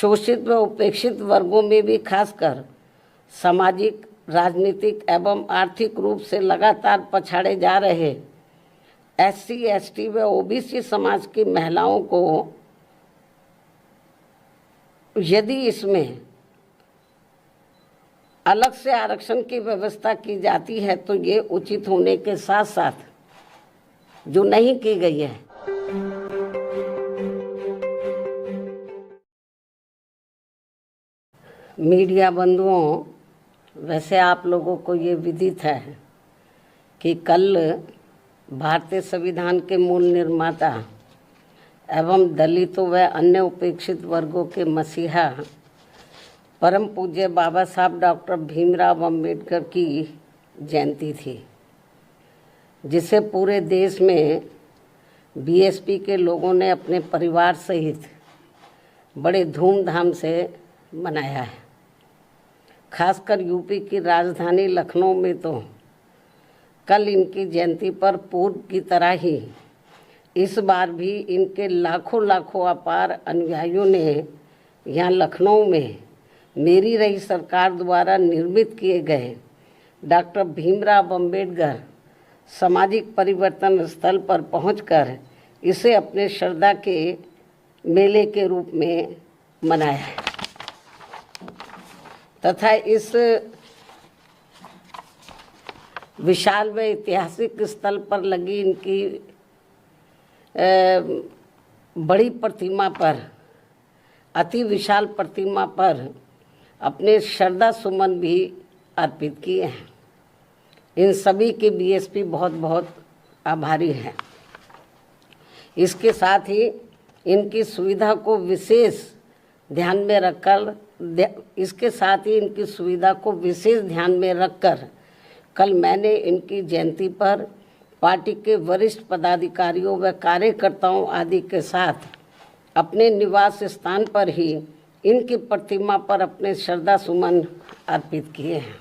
शोषित व उपेक्षित वर्गों में भी खासकर सामाजिक, राजनीतिक एवं आर्थिक रूप से लगातार पछाड़े जा रहे SC, ST व OBC समाज की महिलाओं को यदि इसमें अलग से आरक्षण की व्यवस्था की जाती है तो ये उचित होने के साथ साथ जो नहीं की गई है, मीडिया बंधुओं, वैसे आप लोगों को ये विदित है कि कल भारतीय संविधान के मूल निर्माता एवं दलितों व अन्य उपेक्षित वर्गों के मसीहा परम पूज्य बाबा साहब डॉक्टर भीमराव अंबेडकर की जयंती थी, जिसे पूरे देश में BSP के लोगों ने अपने परिवार सहित बड़े धूमधाम से मनाया है। खासकर यूपी की राजधानी लखनऊ में तो कल इनकी जयंती पर पूर्व की तरह ही इस बार भी इनके लाखों अपार अनुयायियों ने यहाँ लखनऊ में मेरी रही सरकार द्वारा निर्मित किए गए डॉक्टर भीमराव अंबेडकर सामाजिक परिवर्तन स्थल पर पहुंचकर इसे अपने श्रद्धा के मेले के रूप में मनाया है तथा इस विशाल व ऐतिहासिक स्थल पर लगी इनकी बड़ी प्रतिमा पर, अति विशाल प्रतिमा पर अपने श्रद्धा सुमन भी अर्पित किए हैं। इन सभी के BSP बहुत बहुत आभारी हैं। इसके साथ ही इनकी सुविधा को विशेष ध्यान में रखकर कल मैंने इनकी जयंती पर पार्टी के वरिष्ठ पदाधिकारियों व कार्यकर्ताओं आदि के साथ अपने निवास स्थान पर ही इनकी प्रतिमा पर अपने श्रद्धा सुमन अर्पित किए हैं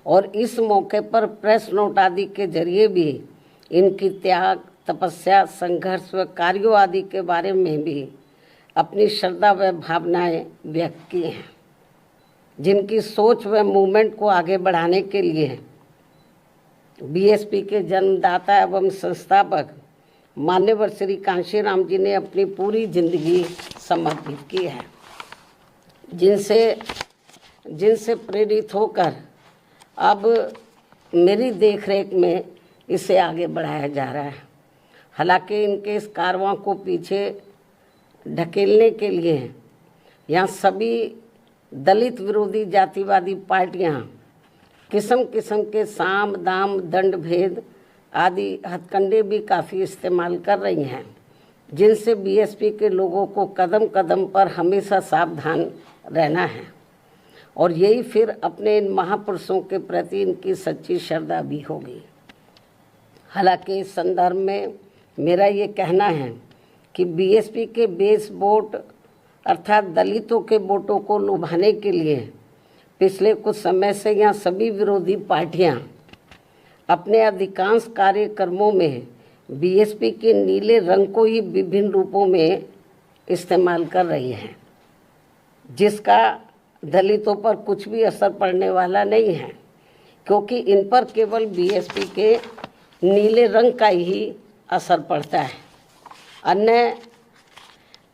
और इस मौके पर प्रेस नोट आदि के जरिए भी इनकी त्याग, तपस्या, संघर्ष व कार्यों आदि के बारे में भी अपनी श्रद्धा व भावनाएं व्यक्त की हैं, जिनकी सोच व मूवमेंट को आगे बढ़ाने के लिए BSP के जन्मदाता एवं संस्थापक मान्यवर श्री कांशीराम जी ने अपनी पूरी जिंदगी समर्पित की है, जिनसे प्रेरित होकर अब मेरी देखरेख में इसे आगे बढ़ाया जा रहा है। हालांकि इनके इस कारवां को पीछे ढकेलने के लिए यहाँ सभी दलित विरोधी जातिवादी पार्टियाँ किस्म किस्म के साम दाम दंड भेद आदि हथकंडे भी काफ़ी इस्तेमाल कर रही हैं, जिनसे BSP के लोगों को कदम कदम पर हमेशा सावधान रहना है और यही फिर अपने इन महापुरुषों के प्रति इनकी सच्ची श्रद्धा भी होगी। हालांकि इस संदर्भ में मेरा ये कहना है कि BSP के बेस वोट अर्थात दलितों के वोटों को लुभाने के लिए पिछले कुछ समय से यहाँ सभी विरोधी पार्टियाँ अपने अधिकांश कार्यक्रमों में BSP के नीले रंग को ही विभिन्न रूपों में इस्तेमाल कर रही हैं, जिसका दलितों पर कुछ भी असर पड़ने वाला नहीं है, क्योंकि इन पर केवल BSP के नीले रंग का ही असर पड़ता है,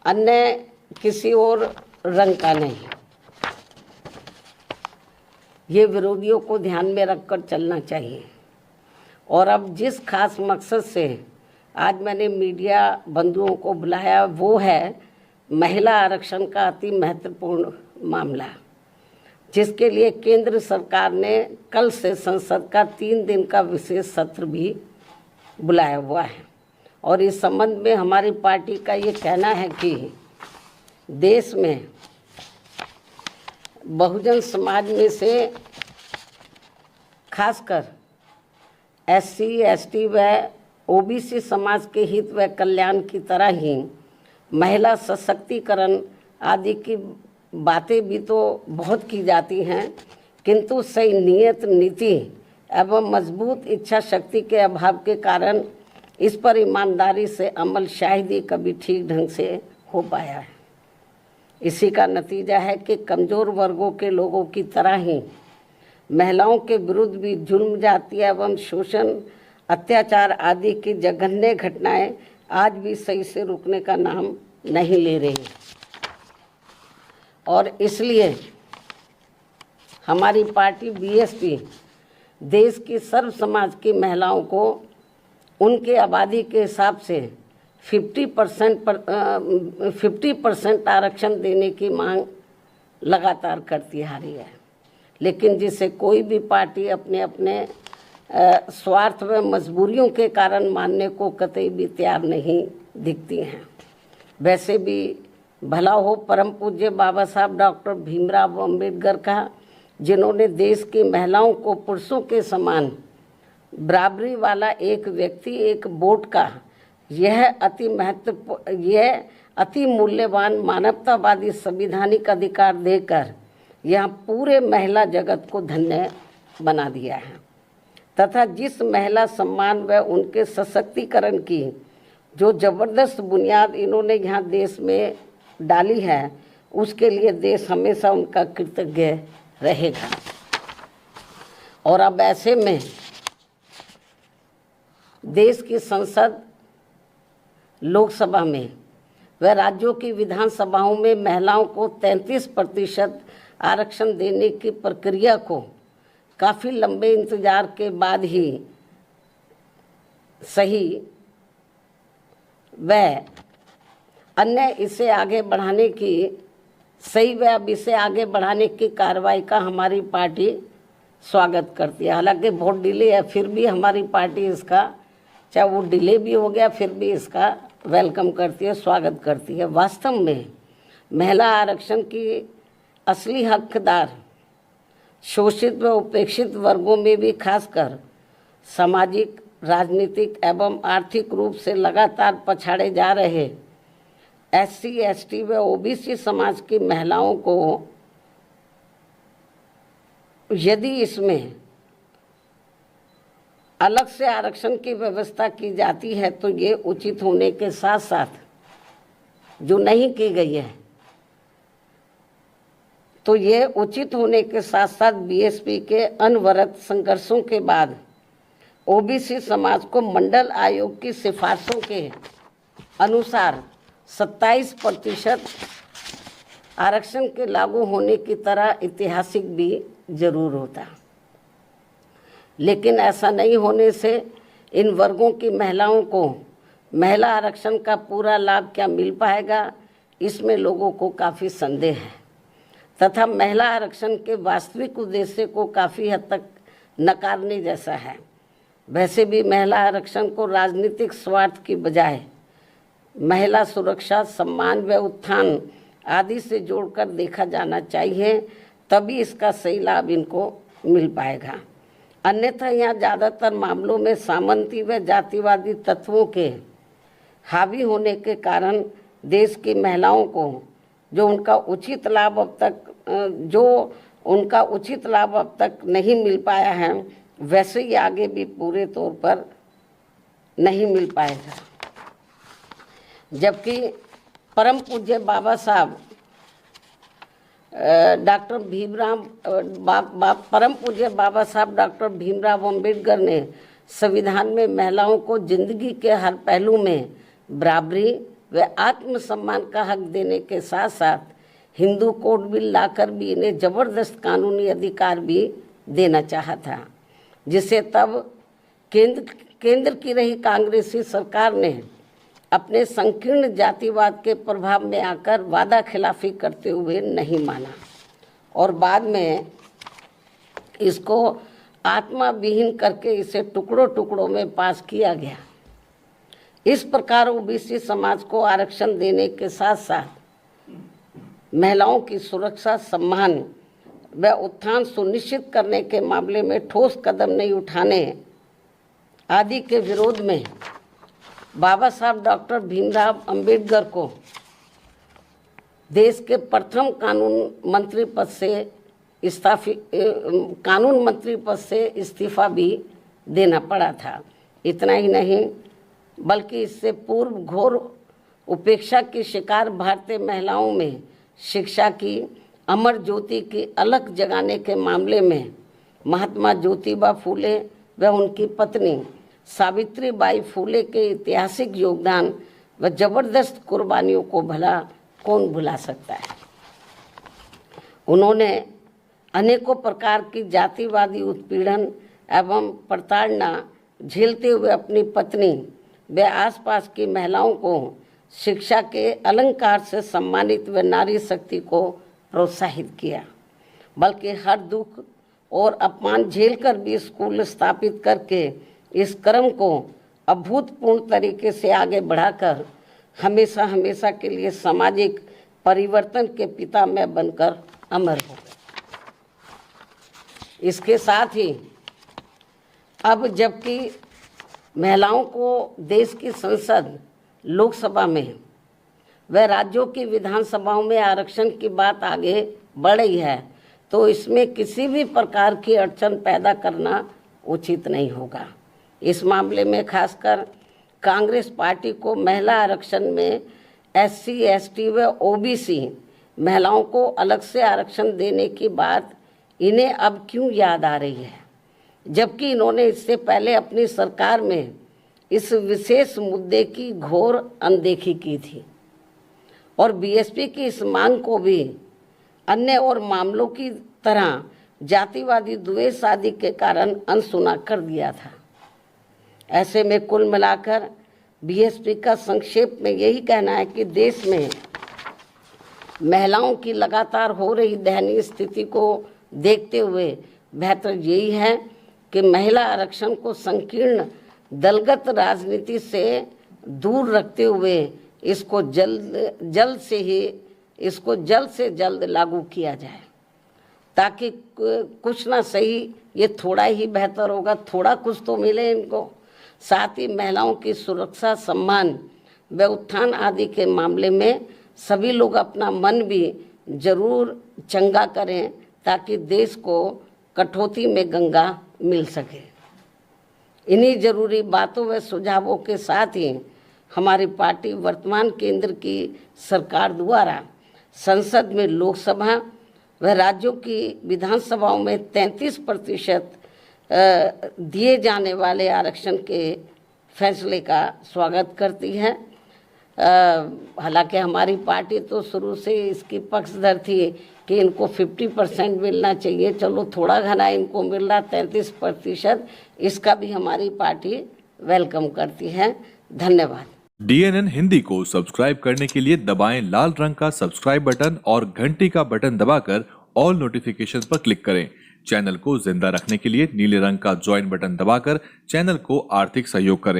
अन्य किसी और रंग का नहीं। ये विरोधियों को ध्यान में रखकर चलना चाहिए। और अब जिस खास मकसद से आज मैंने मीडिया बंधुओं को बुलाया वो है महिला आरक्षण का अति महत्वपूर्ण मामला, जिसके लिए केंद्र सरकार ने कल से संसद का 3 दिन का विशेष सत्र भी बुलाया हुआ है। और इस संबंध में हमारी पार्टी का ये कहना है कि देश में बहुजन समाज में से खासकर SC, ST व OBC समाज के हित व कल्याण की तरह ही महिला सशक्तिकरण आदि की बातें भी तो बहुत की जाती हैं, किंतु सही नियत नीति एवं मजबूत इच्छा शक्ति के अभाव के कारण इस पर ईमानदारी से अमल शायद ही कभी ठीक ढंग से हो पाया है। इसी का नतीजा है कि कमज़ोर वर्गों के लोगों की तरह ही महिलाओं के विरुद्ध भी जुल्म, जाति एवं शोषण, अत्याचार आदि की जघन्य घटनाएं आज भी सही से रुकने का नाम नहीं ले रही। और इसलिए हमारी पार्टी बीएसपी देश की सर्व समाज की महिलाओं को उनके आबादी के हिसाब से 50% आरक्षण देने की मांग लगातार करती आ रही है, लेकिन जिसे कोई भी पार्टी अपने अपने स्वार्थ व मजबूरियों के कारण मानने को कतई भी तैयार नहीं दिखती हैं। वैसे भी भला हो परम पूज्य बाबा साहब डॉक्टर भीमराव अम्बेडकर का, जिन्होंने देश की महिलाओं को पुरुषों के समान बराबरी वाला एक व्यक्ति एक वोट का यह अति मूल्यवान मानवतावादी संवैधानिक अधिकार देकर यह पूरे महिला जगत को धन्य बना दिया है, तथा जिस महिला सम्मान व उनके सशक्तिकरण की जो जबरदस्त बुनियाद इन्होंने यहाँ देश में डाली है, उसके लिए देश हमेशा उनका कृतज्ञ रहेगा। और अब ऐसे में देश की संसद, लोकसभा में व राज्यों की विधानसभाओं में महिलाओं को 33% आरक्षण देने की प्रक्रिया को काफ़ी लंबे इंतजार के बाद ही सही व अन्य इसे आगे बढ़ाने की कार्रवाई का हमारी पार्टी स्वागत करती है। हालांकि वोट डिले है, फिर भी हमारी पार्टी इसका, चाहे वो डिले भी हो गया, फिर भी इसका वेलकम करती है, स्वागत करती है। वास्तव में महिला आरक्षण की असली हकदार शोषित व उपेक्षित वर्गों में भी खासकर सामाजिक, राजनीतिक एवं आर्थिक रूप से लगातार पछाड़े जा रहे एससी, एसटी व ओबीसी समाज की महिलाओं को यदि इसमें अलग से आरक्षण की व्यवस्था की जाती है तो ये उचित होने के साथ साथ, जो नहीं की गई है तो ये उचित होने के साथ साथ बीएसपी के अनवरत संघर्षों के बाद ओबीसी समाज को मंडल आयोग की सिफारिशों के अनुसार 27% आरक्षण के लागू होने की तरह ऐतिहासिक भी जरूर होता, लेकिन ऐसा नहीं होने से इन वर्गों की महिलाओं को महिला आरक्षण का पूरा लाभ क्या मिल पाएगा, इसमें लोगों को काफ़ी संदेह है, तथा महिला आरक्षण के वास्तविक उद्देश्य को काफ़ी हद तक नकारने जैसा है। वैसे भी महिला आरक्षण को राजनीतिक स्वार्थ की बजाय महिला सुरक्षा, सम्मान व उत्थान आदि से जोड़कर देखा जाना चाहिए, तभी इसका सही लाभ इनको मिल पाएगा। अन्यथा यहाँ ज़्यादातर मामलों में सामंती व जातिवादी तत्वों के हावी होने के कारण देश की महिलाओं को जो उनका उचित लाभ अब तक नहीं मिल पाया है, वैसे ही आगे भी पूरे तौर पर नहीं मिल पाएगा। जबकि परम पूज्य बाबा साहब डॉक्टर भीमराव अम्बेडकर ने संविधान में महिलाओं को जिंदगी के हर पहलू में बराबरी व आत्मसम्मान का हक देने के साथ साथ हिंदू कोड बिल लाकर भी इन्हें जबरदस्त कानूनी अधिकार भी देना चाहा था, जिसे तब केंद्र की रही कांग्रेसी सरकार ने अपने संकीर्ण जातिवाद के प्रभाव में आकर वादा खिलाफी करते हुए नहीं माना और बाद में इसको आत्मा विहीन करके इसे टुकड़ों टुकड़ों में पास किया गया। इस प्रकार ओबीसी समाज को आरक्षण देने के साथ साथ महिलाओं की सुरक्षा, सम्मान व उत्थान सुनिश्चित करने के मामले में ठोस कदम नहीं उठाने आदि के विरोध में बाबा साहब डॉक्टर भीमराव अम्बेडकर को देश के प्रथम कानून मंत्री पद से इस्तीफा भी देना पड़ा था। इतना ही नहीं बल्कि इससे पूर्व घोर उपेक्षा की शिकार भारतीय महिलाओं में शिक्षा की अमर ज्योति की अलग जगाने के मामले में महात्मा ज्योतिबा फूले व उनकी पत्नी सावित्रीबाई फूले के ऐतिहासिक योगदान व जबरदस्त कुर्बानियों को भला कौन भुला सकता है। उन्होंने अनेकों प्रकार की जातिवादी उत्पीड़न एवं प्रताड़ना झेलते हुए अपनी पत्नी व आसपास की महिलाओं को शिक्षा के अलंकार से सम्मानित व नारी शक्ति को प्रोत्साहित किया, बल्कि हर दुख और अपमान झेलकर भी स्कूल स्थापित करके इस क्रम को अभूतपूर्व तरीके से आगे बढ़ाकर हमेशा हमेशा के लिए सामाजिक परिवर्तन के पिता में बनकर अमर हो गए। इसके साथ ही अब जबकि महिलाओं को देश की संसद, लोकसभा में व राज्यों की विधानसभाओं में आरक्षण की बात आगे बढ़ रही है, तो इसमें किसी भी प्रकार की अड़चन पैदा करना उचित नहीं होगा। इस मामले में खासकर कांग्रेस पार्टी को महिला आरक्षण में SC, ST व OBC महिलाओं को अलग से आरक्षण देने की बात इन्हें अब क्यों याद आ रही है, जबकि इन्होंने इससे पहले अपनी सरकार में इस विशेष मुद्दे की घोर अनदेखी की थी और BSP की इस मांग को भी अन्य और मामलों की तरह जातिवादी द्वेष आदि के कारण अनसुना कर दिया था। ऐसे में कुल मिलाकर BSP का संक्षेप में यही कहना है कि देश में महिलाओं की लगातार हो रही दयनीय स्थिति को देखते हुए बेहतर यही है कि महिला आरक्षण को संकीर्ण दलगत राजनीति से दूर रखते हुए इसको जल्द से जल्द लागू किया जाए, ताकि कुछ ना सही ये थोड़ा ही बेहतर होगा, थोड़ा कुछ तो मिले इनको। साथ ही महिलाओं की सुरक्षा, सम्मान व उत्थान आदि के मामले में सभी लोग अपना मन भी जरूर चंगा करें, ताकि देश को कटौती में गंगा मिल सके। इन्हीं जरूरी बातों व सुझावों के साथ ही हमारी पार्टी वर्तमान केंद्र की सरकार द्वारा संसद में, लोकसभा व राज्यों की विधानसभाओं में 33% दिए जाने वाले आरक्षण के फैसले का स्वागत करती है। हालांकि हमारी पार्टी तो शुरू से इसकी पक्षधर थी कि इनको 50% मिलना चाहिए, चलो थोड़ा घना इनको मिल रहा 33%, इसका भी हमारी पार्टी वेलकम करती है। धन्यवाद। DNN हिंदी को सब्सक्राइब करने के लिए दबाएं लाल रंग का सब्सक्राइब बटन और घंटी का बटन दबाकर ऑल नोटिफिकेशन पर क्लिक करें। चैनल को जिंदा रखने के लिए नीले रंग का ज्वाइन बटन दबाकर चैनल को आर्थिक सहयोग करें।